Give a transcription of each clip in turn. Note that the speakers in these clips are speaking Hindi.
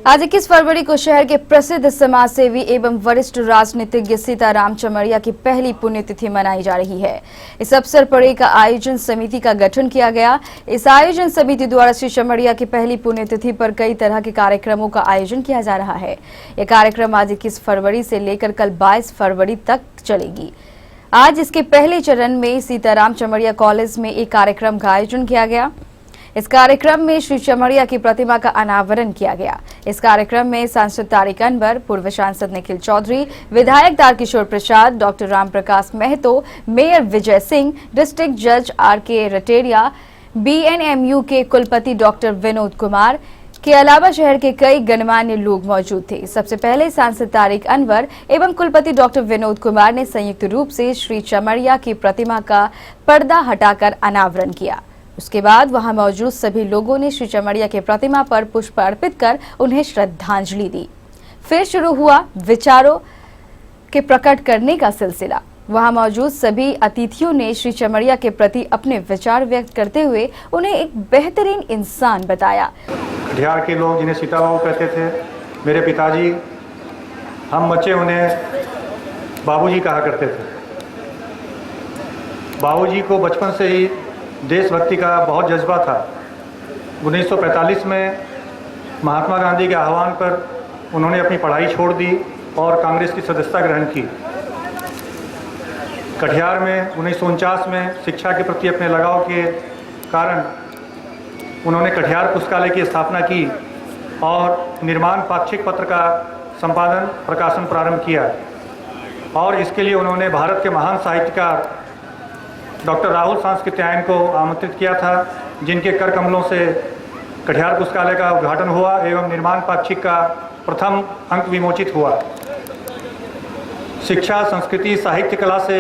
आज 21 फरवरी को शहर के प्रसिद्ध समाज सेवी एवं वरिष्ठ राजनीतिज्ञ सीताराम चमरिया की पहली पुण्यतिथि मनाई जा रही है। इस अवसर पर एक आयोजन समिति का गठन किया गया। इस आयोजन समिति द्वारा श्री चमरिया की पहली पुण्यतिथि पर कई तरह के कार्यक्रमों का आयोजन किया जा रहा है। यह कार्यक्रम आज 21 फरवरी से लेकर कल 22 फरवरी तक चलेगी। आज इसके पहले चरण में सीताराम चमरिया कॉलेज में एक कार्यक्रम का आयोजन किया गया। इस कार्यक्रम में श्री चमरिया की प्रतिमा का अनावरण किया गया। इस कार्यक्रम में सांसद तारिक अनवर, पूर्व सांसद निखिल चौधरी, विधायक Tarkishore Prasad, doctor Ram Prakash Mahato, mayor Vijay Singh, district जज आर.के. रटेरिया, बीएनएमयू के कुलपति डॉक्टर विनोद कुमार के अलावा शहर के कई गणमान्य लोग मौजूद थे। सबसे पहले सांसद तारिक अनवर एवं कुलपति डॉक्टर विनोद कुमार ने संयुक्त रूप से श्री चमरिया की प्रतिमा का पर्दा हटाकर अनावरण किया। उसके बाद वहां मौजूद सभी लोगों ने श्री चमरिया के प्रतिमा पर पुष्प अर्पित कर उन्हें श्रद्धांजलि दी। फिर शुरू हुआ विचारों के प्रकट करने का सिलसिला। वहां मौजूद सभी अतिथियों ने श्री चमरिया के प्रति अपने विचार व्यक्त करते हुए उन्हें एक बेहतरीन इंसान बताया। कटिहार के लोग जिन्हें सीता बाबू कहते थे, मेरे पिताजी, हम बच्चे उन्हें बाबूजी कहा करते थे। बाबूजी को बचपन से ही देशभक्ति का बहुत जज्बा था। 1945 में महात्मा गांधी के आह्वान पर उन्होंने अपनी पढ़ाई छोड़ दी और कांग्रेस की सदस्यता ग्रहण की। कटिहार में 1949 में शिक्षा के प्रति अपने लगाव के कारण उन्होंने कटिहार पुस्तकालय की स्थापना की और निर्माण पाक्षिक पत्र का संपादन प्रकाशन प्रारंभ किया और इसके लिए उन्होंने भारत के महान साहित्यकार डॉक्टर राहुल सांस्कृत्यायन को आमंत्रित किया था, जिनके कर कमलों से कटिहार पुस्तकालय का उद्घाटन हुआ एवं निर्माण पाक्षिक का प्रथम अंक विमोचित हुआ। शिक्षा, संस्कृति, साहित्य, कला से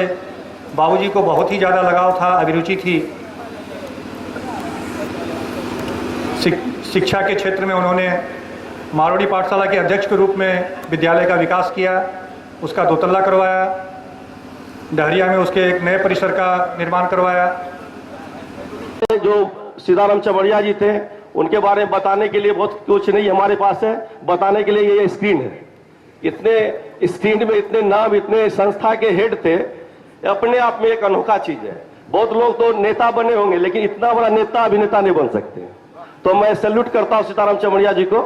बाबूजी को बहुत ही ज़्यादा लगाव था, अभिरुचि थी। शिक्षा के क्षेत्र में उन्होंने मारोड़ी पाठशाला के अध्यक्ष के रूप में विद्यालय का विकास किया, उसका दोतल्ला करवाया। डहरिया में उसके एक नए परिसर का निर्माण करवाया। जो सीताराम चमरिया जी थे उनके बारे में बताने के लिए बहुत कुछ नहीं हमारे पास है। बताने के लिए ये स्क्रीन है। इतने स्क्रीन में इतने नाम, इतने संस्था के हेड थे, अपने आप में एक अनोखा चीज है। बहुत लोग तो नेता बने होंगे लेकिन इतना बड़ा नेता अभिनेता नहीं बन सकते। तो मैं सैल्यूट करता हूं सीताराम चमरिया जी को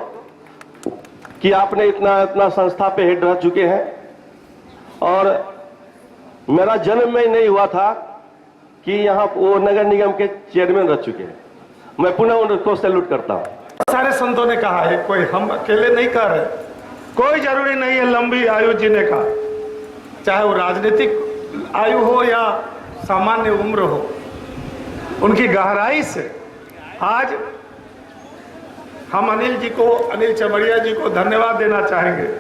कि आपने इतना संस्था पे हेड रह चुके हैं। और मेरा जन्म में नहीं हुआ था कि यहाँ वो नगर निगम के चेयरमैन रह चुके हैं। मैं पुनः उनको सैल्यूट करता हूँ। सारे संतों ने कहा है, कोई हम अकेले नहीं कर रहे। कोई जरूरी नहीं है लंबी आयु जीने का, चाहे वो राजनीतिक आयु हो या सामान्य उम्र हो। उनकी गहराई से आज हम अनिल चमरिया जी को धन्यवाद देना चाहेंगे।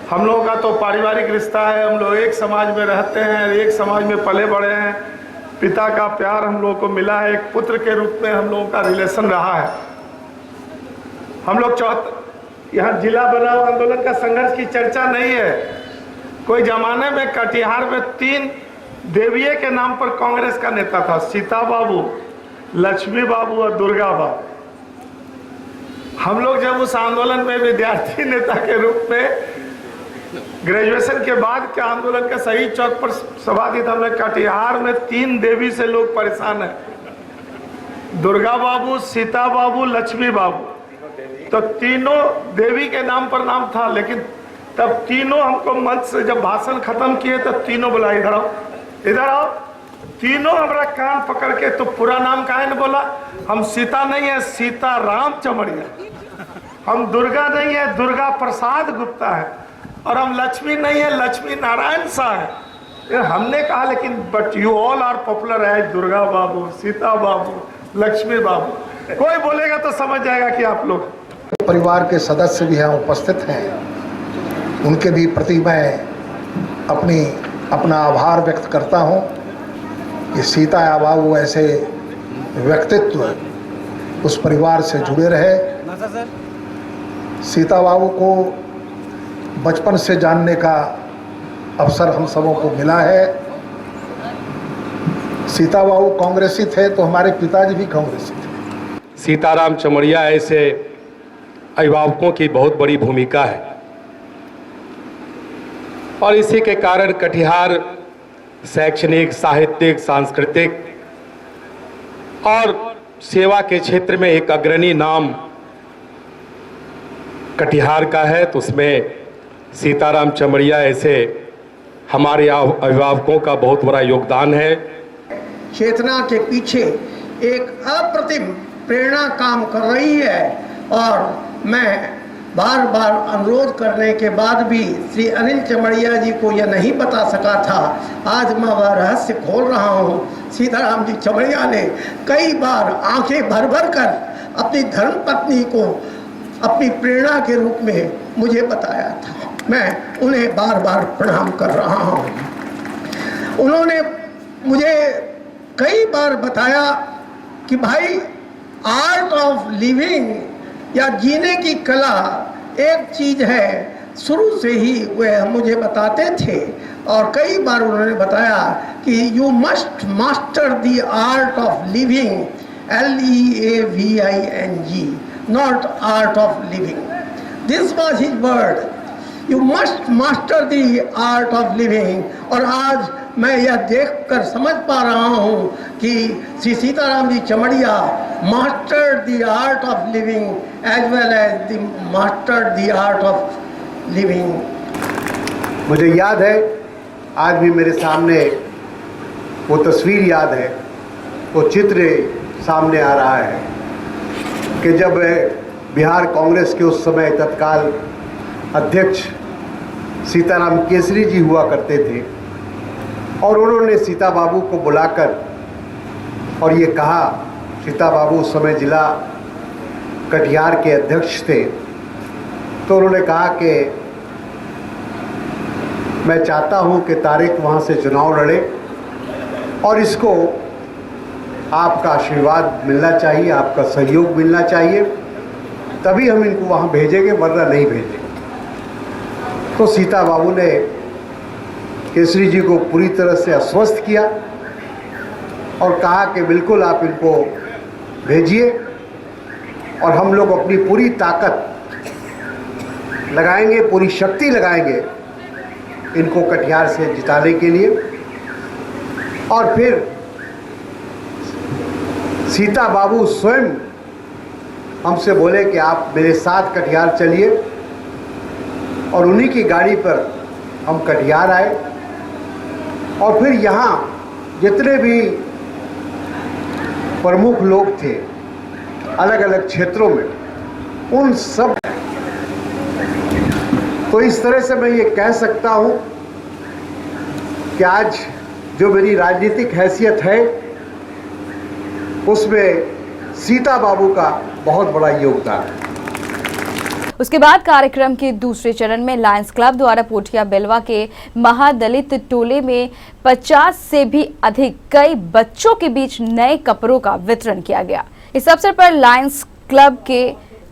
हम लोगों का तो पारिवारिक रिश्ता है, हम लोग एक समाज में रहते हैं, एक समाज में पले बड़े हैं। पिता का प्यार हम लोगों को मिला है, एक पुत्र के रूप में हम लोगों का रिलेशन रहा है। हम लोग यहाँ जिला बनाओ आंदोलन का संघर्ष की चर्चा नहीं है। कोई जमाने में कटिहार में 3 देविये के नाम पर कांग्रेस का नेता था, सीता बाबू, लक्ष्मी बाबू और दुर्गा बाबू। हम लोग जब उस आंदोलन में विद्यार्थी नेता के रूप में ग्रेजुएशन के बाद के आंदोलन के सही चौक पर सभा दी, हमने कटिहार में 3 देवी से लोग परेशान हैं, दुर्गा बाबू, सीता बाबू, लक्ष्मी बाबू। तो तीनों देवी के नाम पर नाम था, लेकिन तब तीनों हमको मंच से जब भाषण खत्म किए तो तीनों बोला इधर आओ, इधर आओ। तीनों हमारा कान पकड़ के, तो पूरा नाम काहे न बोला? हम सीता नहीं है, सीताराम चमरिया। हम दुर्गा नहीं है, दुर्गा प्रसाद गुप्ता है। और हम लक्ष्मी नहीं है, लक्ष्मी नारायण शाह है। हमने कहा लेकिन but you all are popular है, दुर्गा बाबू, सीता बाबू, लक्ष्मी बाबू। कोई बोलेगा तो समझ जाएगा कि आप लोग। परिवार के सदस्य भी यहाँ उपस्थित हैं, उनके भी प्रति मैं अपना आभार व्यक्त करता हूँ कि सीता बाबू ऐसे व्यक्तित्व उस परिवार से जुड़े रहे। सीता बाबू को बचपन से जानने का अवसर हम सबों को मिला है। सीता बाबू कांग्रेसी थे तो हमारे पिताजी भी कांग्रेसी थे। सीताराम चमरिया ऐसे अभिभावकों की बहुत बड़ी भूमिका है और इसी के कारण कटिहार शैक्षणिक, साहित्यिक, सांस्कृतिक और सेवा के क्षेत्र में एक अग्रणी नाम कटिहार का है। तो उसमें सीताराम चमड़िया ऐसे हमारे अभिभावकों का बहुत बड़ा योगदान है। चेतना के पीछे एक अप्रतिम प्रेरणा काम कर रही है और मैं बार बार अनुरोध करने के बाद भी श्री अनिल चमड़िया जी को यह नहीं बता सका था। आज मैं वह रहस्य खोल रहा हूँ। सीताराम जी चमड़िया ने कई बार आंखें भर भर कर अपनी धर्मपत्नी को अपनी प्रेरणा के रूप में मुझे बताया था। मैं उन्हें बार बार प्रणाम कर रहा हूँ। उन्होंने मुझे कई बार बताया कि भाई आर्ट ऑफ लिविंग या जीने की कला एक चीज़ है। शुरू से ही वह मुझे बताते थे और कई बार उन्होंने बताया कि you must master the art of living, LEAVING, not art of living. This was his word, you must master the art of living. और आज मैं यह देखकर समझ पा रहा हूँ कि Shri Sitaram ji Chamaria mastered the art of living as well as the mastered the art of living. मुझे याद है, आज भी मेरे सामने वो तस्वीर याद है, वो चित्र सामने आ रहा है कि जब बिहार कांग्रेस के उस समय तत्काल अध्यक्ष सीताराम केसरी जी हुआ करते थे और उन्होंने सीता बाबू को बुलाकर और ये कहा, सीता बाबू उस समय जिला कटिहार के अध्यक्ष थे, तो उन्होंने कहा कि मैं चाहता हूं कि तारिक वहां से चुनाव लड़े और इसको आपका आशीर्वाद मिलना चाहिए, आपका सहयोग मिलना चाहिए, तभी हम इनको वहां भेजेंगे, वरना नहीं भेजेंगे। तो सीता बाबू ने केसरी जी को पूरी तरह से आश्वस्त किया और कहा कि बिल्कुल आप इनको भेजिए और हम लोग अपनी पूरी ताकत लगाएंगे, पूरी शक्ति लगाएंगे इनको कटिहार से जिताने के लिए। और फिर सीता बाबू स्वयं हमसे बोले कि आप मेरे साथ कटिहार चलिए और उन्हीं की गाड़ी पर हम कटिहार आए और फिर यहाँ जितने भी प्रमुख लोग थे अलग अलग क्षेत्रों में, उन सब, तो इस तरह से मैं ये कह सकता हूँ कि आज जो मेरी राजनीतिक हैसियत है उसमें सीता बाबू का बहुत बड़ा योगदान है। उसके बाद कार्यक्रम के दूसरे चरण में लायंस क्लब द्वारा पोठिया बेलवा के महादलित टोले में 50 से भी अधिक कई बच्चों के बीच नए कपड़ों का वितरण किया गया। इस अवसर पर लायंस क्लब के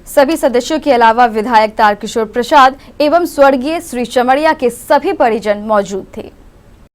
सभी सदस्यों के अलावा विधायक तारकिशोर प्रसाद एवं स्वर्गीय श्री चमड़िया के सभी परिजन मौजूद थे।